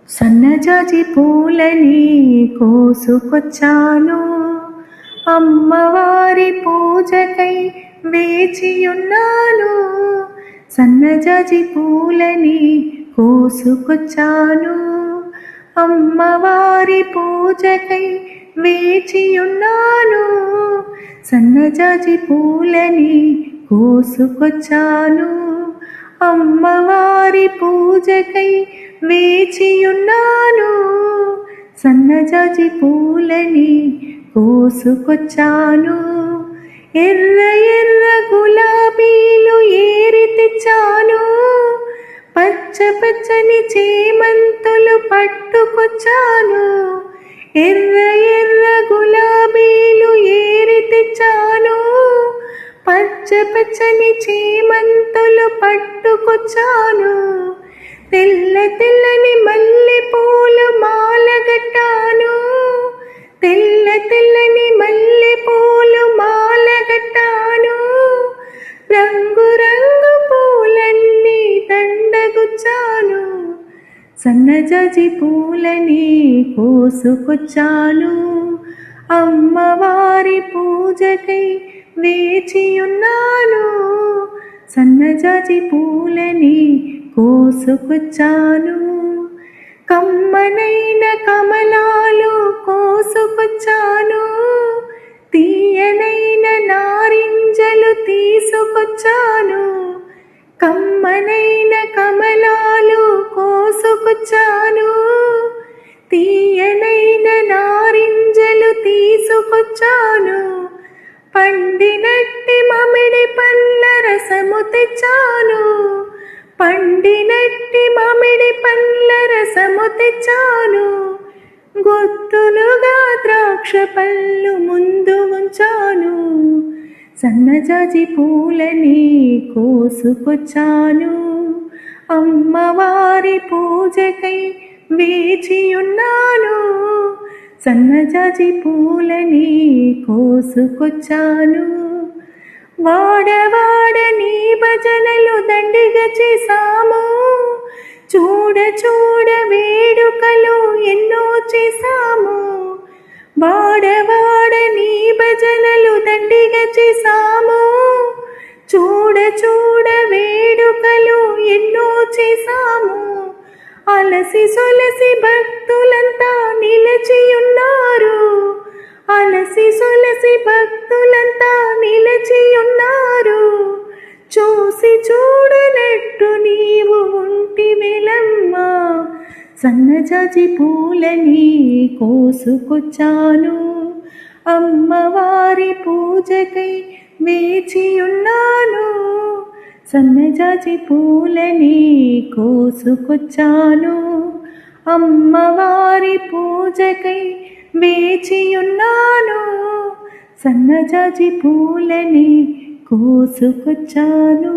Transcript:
సన్నజాజి పూలని కోసుకొచ్చాను, అమ్మవారి పూజకై వేచియున్నాను. సన్నజాజి పూలని కోసుకొచ్చాను, అమ్మవారి పూజకై వేచియున్నాను. సన్నజాజి పూలని కోసుకొచ్చాను, అమ్మవారి పూజకై వేచియున్నాను. సన్నజాజి పూలని కోసుకొచ్చాను, ఎర్ర ఎర్ర గులాబీలు ఏరి తెచ్చాను. పచ్చ పచ్చని చేమంతులు పట్టుకొచ్చాను, ఎర్ర ఎర్ర గులాబీలు ఏరి తెచ్చాను. పచ్చ పచ్చని చేమంతులు పట్టుకొచ్చాను, తెల్ల తెల్లని మల్లె పూలు మాలగట్టాను. తెల్ల తెల్లని మల్లె పూలు మాలగట్టాను, రంగు రంగు పూలన్నీ దండగుచ్చాను. సన్నజాజి పూలని కోసుకొచ్చాను, అమ్మవారి పూజకై వేచియున్నాను. సన్నజాజి పూలని కోసుకొచ్చాను, కమ్మనైన కమలాలు కోసుకొచ్చాను. తీయనైన నారింజలు తీసుకొచ్చాను, కమ్మనైన కమలాలు కోసుకొచ్చాను. తీయనైన నారింజలు తీసుకొచ్చాను, పండినట్టి మామిడి పళ్ళ రసము తెచ్చాను. పండినట్టి మామిడి పళ్ళ రసము తెచ్చాను, గొత్తులుగా ద్రాక్ష పళ్ళు ముందు ఉంచాను. సన్నజాజి పూలని కోసుకొచ్చాను, అమ్మవారి పూజకై వేచియున్నాను. సన్నజాజి పూలని కోసుకొచ్చాను, వాడవాడ నీ భజనలు దండిగా చేశాము. చూడ చూడ వేడుకలు ఎన్నో చేశాము, వాడవాడ నీ భజనలు దండిగా చేశాము. చూడ చూడ వేడుకలు ఎన్నో చేశాము, అలసి సొలసి భక్తులంతా నిలచియున్నారు. అలసి సొలసి భక్తులంతా నిలచియున్నారు, చూసి చూడనట్టు నీవు ఉంటివెలమ్మా. సన్నజాజి పూలని కోసుకొచ్చాను, అమ్మవారి పూజకై వేచియున్నాను. సన్నజాజి పూలని కోసుకొచ్చాను, అమ్మవారి పూజకై వేచియున్నాను. సన్నజాజి పూలని కోసుకొచ్చాను.